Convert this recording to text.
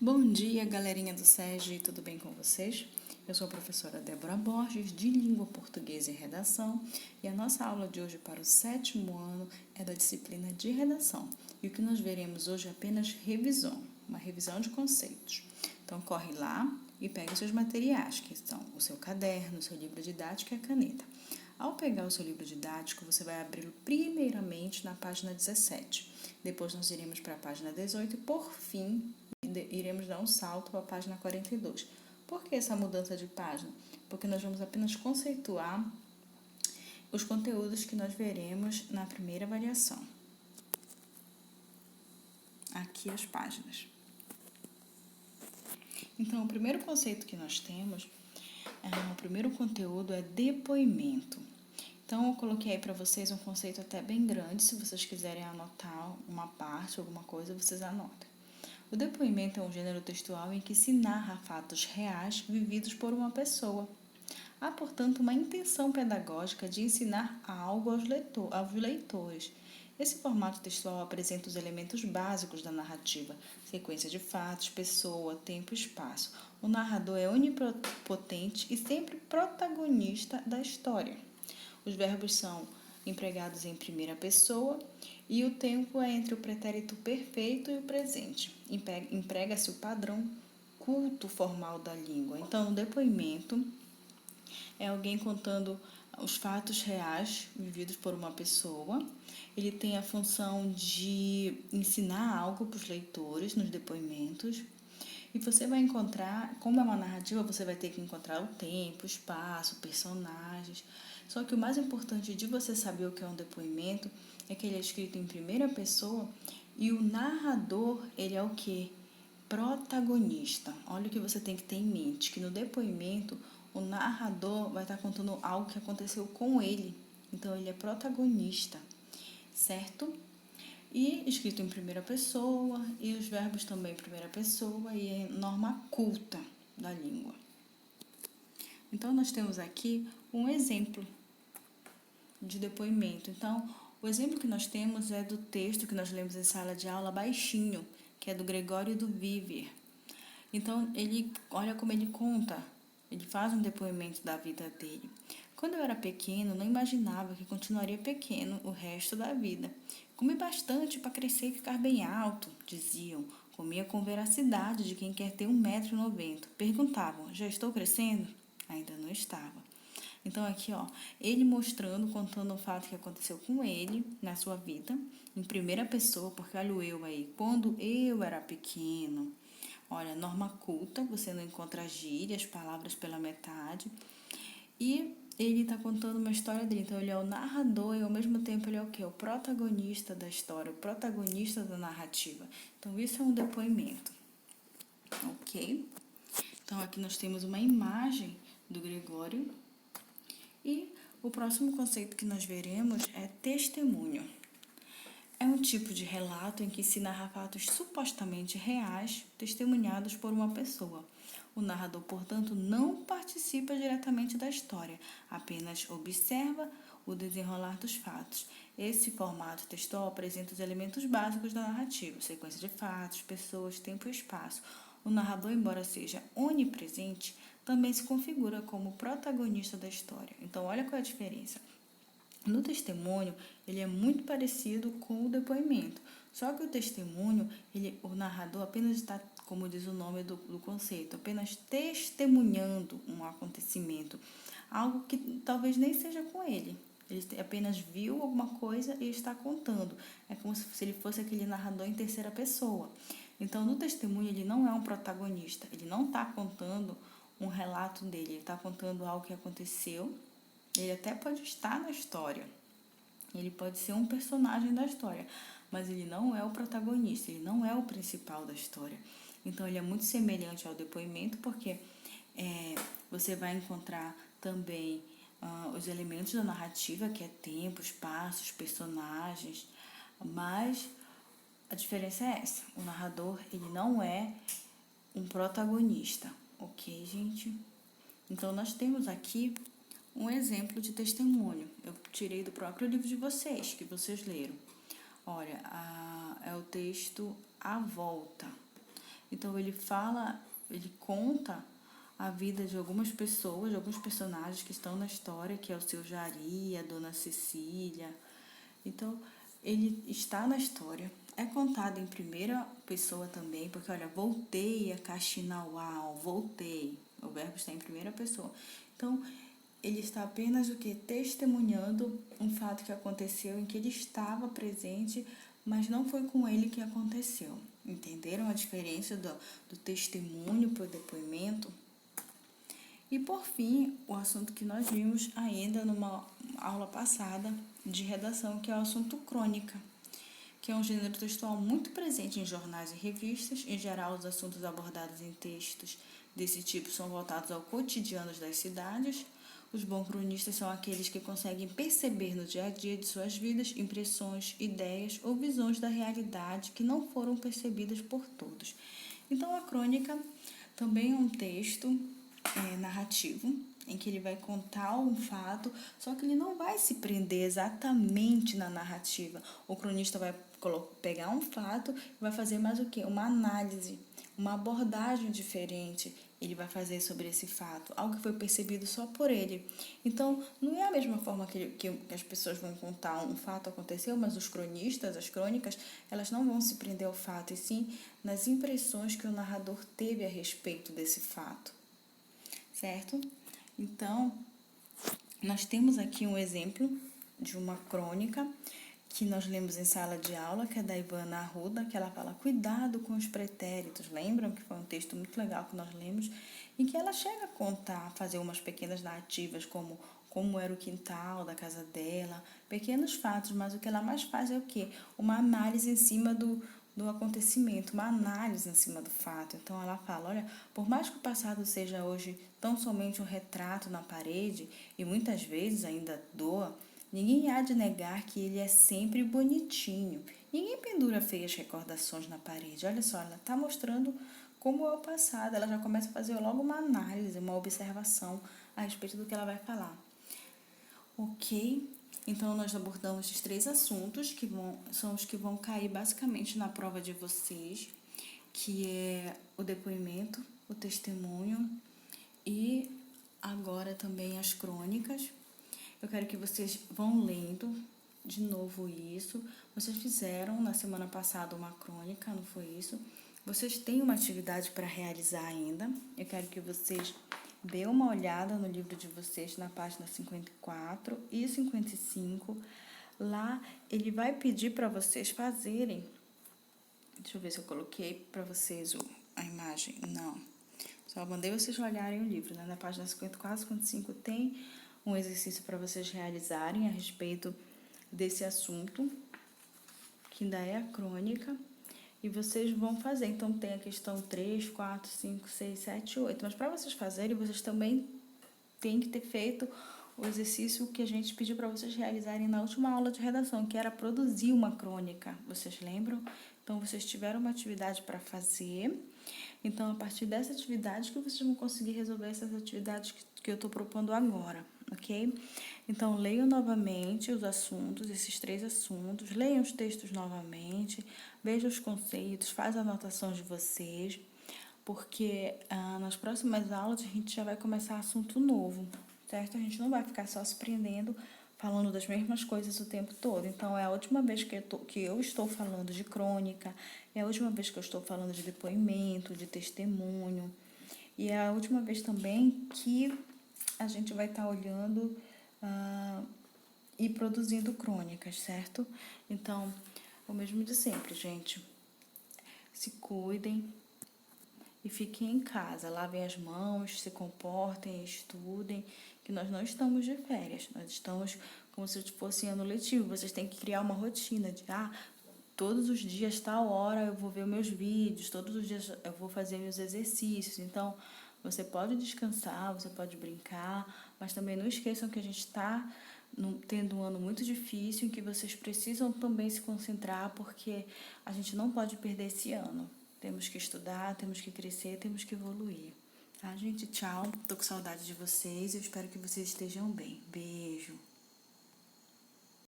Bom dia, galerinha do SESG, tudo bem com vocês? Eu sou a professora Débora Borges, de Língua Portuguesa e Redação, e a nossa aula de hoje para o 7º ano é da disciplina de Redação. E o que nós veremos hoje é apenas revisão, uma revisão de conceitos. Então, corre lá e pegue os seus materiais, que são o seu caderno, o seu livro didático e a caneta. Ao pegar o seu livro didático, você vai abri-lo primeiramente na página 17. Depois nós iremos para a página 18 e, por fim, iremos dar um salto para a página 42. Por que essa mudança de página? Porque nós vamos apenas conceituar os conteúdos que nós veremos na primeira avaliação. Aqui as páginas. Então, o primeiro conceito que nós temos, o primeiro conteúdo é depoimento. Então, eu coloquei aí para vocês um conceito até bem grande. Se vocês quiserem anotar uma parte, alguma coisa, vocês anotem. O depoimento é um gênero textual em que se narra fatos reais vividos por uma pessoa. Há, portanto, uma intenção pedagógica de ensinar algo aos leitores. Esse formato textual apresenta os elementos básicos da narrativa: sequência de fatos, pessoa, tempo e espaço. O narrador é onipotente e sempre protagonista da história. Os verbos são empregados em primeira pessoa e o tempo é entre o pretérito perfeito e o presente. Emprega-se o padrão culto formal da língua. Então, o depoimento é alguém contando os fatos reais vividos por uma pessoa. Ele tem a função de ensinar algo para os leitores nos depoimentos. E você vai encontrar, como é uma narrativa, você vai ter que encontrar o tempo, o espaço, personagens. Só que o mais importante de você saber o que é um depoimento é que ele é escrito em primeira pessoa e o narrador, ele é o quê? Protagonista. Olha o que você tem que ter em mente, que no depoimento o narrador vai estar contando algo que aconteceu com ele. Então, ele é protagonista, certo? E escrito em primeira pessoa, e os verbos também em primeira pessoa, e é norma culta da língua. Então, nós temos aqui um exemplo de depoimento. Então, o exemplo que nós temos é do texto que nós lemos em sala de aula baixinho, que é do Gregório do Vivier. Então, olha como ele conta, ele faz um depoimento da vida dele. Quando eu era pequeno, não imaginava que continuaria pequeno o resto da vida. Comi bastante para crescer e ficar bem alto, diziam. Comia com veracidade de quem quer ter 1,90 m. Perguntavam, já estou crescendo? Ainda não estava. Então, aqui, ele mostrando, contando o fato que aconteceu com ele na sua vida, em primeira pessoa, porque olha o eu aí. Quando eu era pequeno, olha, norma culta, você não encontra gírias, palavras pela metade. E ele está contando uma história dele. Então, ele é o narrador e, ao mesmo tempo, ele é o quê? O protagonista da história, o protagonista da narrativa. Então, isso é um depoimento. Ok? Então, aqui nós temos uma imagem do Gregório. E o próximo conceito que nós veremos é testemunho. É um tipo de relato em que se narra fatos supostamente reais, testemunhados por uma pessoa. O narrador, portanto, não participa diretamente da história, apenas observa o desenrolar dos fatos. Esse formato textual apresenta os elementos básicos da narrativa: sequência de fatos, pessoas, tempo e espaço. O narrador, embora seja onipresente, também se configura como protagonista da história. Então, olha qual é a diferença. No testemunho, ele é muito parecido com o depoimento. Só que o testemunho, o narrador apenas está, como diz o nome do conceito, apenas testemunhando um acontecimento. Algo que talvez nem seja com ele. Ele apenas viu alguma coisa e está contando. É como se ele fosse aquele narrador em terceira pessoa. Então, no testemunho, ele não é um protagonista. Ele não está contando um relato dele. Ele está contando algo que aconteceu. Ele até pode estar na história, ele pode ser um personagem da história, mas ele não é o protagonista, ele não é o principal da história. Então, ele é muito semelhante ao depoimento, porque você vai encontrar também os elementos da narrativa, que é tempo, espaços, personagens, mas a diferença é essa: o narrador, ele não é um protagonista, ok, gente? Então, nós temos aqui um exemplo de testemunho. Eu tirei do próprio livro de vocês, que vocês leram. Olha, é o texto A Volta. Então ele conta a vida de algumas pessoas, de alguns personagens que estão na história, que é o seu Jari, a Dona Cecília. Então, ele está na história. É contado em primeira pessoa também, porque, olha, voltei a Kaxinawau, voltei. O verbo está em primeira pessoa. Então, ele está apenas o que? Testemunhando um fato que aconteceu em que ele estava presente, mas não foi com ele que aconteceu. Entenderam a diferença do testemunho para o depoimento? E por fim, o assunto que nós vimos ainda numa aula passada de redação, que é o assunto crônica, que é um gênero textual muito presente em jornais e revistas. Em geral, os assuntos abordados em textos desse tipo são voltados ao cotidiano das cidades. Os bons cronistas são aqueles que conseguem perceber no dia a dia de suas vidas impressões, ideias ou visões da realidade que não foram percebidas por todos. Então, a crônica também é um texto narrativo, em que ele vai contar um fato, só que ele não vai se prender exatamente na narrativa. O cronista vai pegar um fato e vai fazer mais o quê? Uma análise, uma abordagem diferente. Ele vai fazer sobre esse fato, algo que foi percebido só por ele. Então, não é a mesma forma que as pessoas vão contar um fato aconteceu, mas os cronistas, as crônicas, elas não vão se prender ao fato, e sim nas impressões que o narrador teve a respeito desse fato. Certo? Então, nós temos aqui um exemplo de uma crônica que nós lemos em sala de aula, que é da Ivana Arruda, que ela fala cuidado com os pretéritos. Lembram que foi um texto muito legal que nós lemos, em que ela chega a contar, fazer umas pequenas narrativas como era o quintal da casa dela, pequenos fatos, mas o que ela mais faz é o quê? Uma análise em cima do acontecimento, uma análise em cima do fato. Então ela fala, olha, por mais que o passado seja hoje tão somente um retrato na parede, e muitas vezes ainda doa, ninguém há de negar que ele é sempre bonitinho. Ninguém pendura feias recordações na parede. Olha só, ela está mostrando como é o passado. Ela já começa a fazer logo uma análise, uma observação a respeito do que ela vai falar. Ok? Então, nós abordamos esses 3 assuntos que são os que vão cair basicamente na prova de vocês, que é o depoimento, o testemunho e agora também as crônicas. Eu quero que vocês vão lendo de novo isso. Vocês fizeram na semana passada uma crônica, não foi isso? Vocês têm uma atividade para realizar ainda. Eu quero que vocês dê uma olhada no livro de vocês na página 54 e 55. Lá ele vai pedir para vocês fazerem. Deixa eu ver se eu coloquei para vocês a imagem. Não. Só mandei vocês olharem o livro, né? Na página 54 e 55 tem um exercício para vocês realizarem a respeito desse assunto, que ainda é a crônica. E vocês vão fazer. Então, tem a questão 3, 4, 5, 6, 7, 8. Mas para vocês fazerem, vocês também têm que ter feito o exercício que a gente pediu para vocês realizarem na última aula de redação, que era produzir uma crônica. Vocês lembram? Então, vocês tiveram uma atividade para fazer. Então, a partir dessa atividade que vocês vão conseguir resolver essas atividades que eu estou propondo agora, ok? Então, leiam novamente os assuntos, esses 3 assuntos, leiam os textos novamente, vejam os conceitos, façam a anotação de vocês, porque nas próximas aulas a gente já vai começar assunto novo, certo? A gente não vai ficar só se prendendo falando das mesmas coisas o tempo todo. Então, é a última vez que eu estou falando de crônica, é a última vez que eu estou falando de depoimento, de testemunho, e é a última vez também que a gente vai estar olhando e produzindo crônicas, certo? Então, o mesmo de sempre, gente. Se cuidem e fiquem em casa, lavem as mãos, se comportem, estudem, que nós não estamos de férias, nós estamos como se fosse ano letivo. Vocês têm que criar uma rotina de, todos os dias, tal hora, eu vou ver meus vídeos, todos os dias eu vou fazer meus exercícios. Então, você pode descansar, você pode brincar, mas também não esqueçam que a gente está tendo um ano muito difícil, em que vocês precisam também se concentrar, porque a gente não pode perder esse ano. Temos que estudar, temos que crescer, temos que evoluir. Tá, gente? Tchau. Tô com saudade de vocês. Eu espero que vocês estejam bem. Beijo.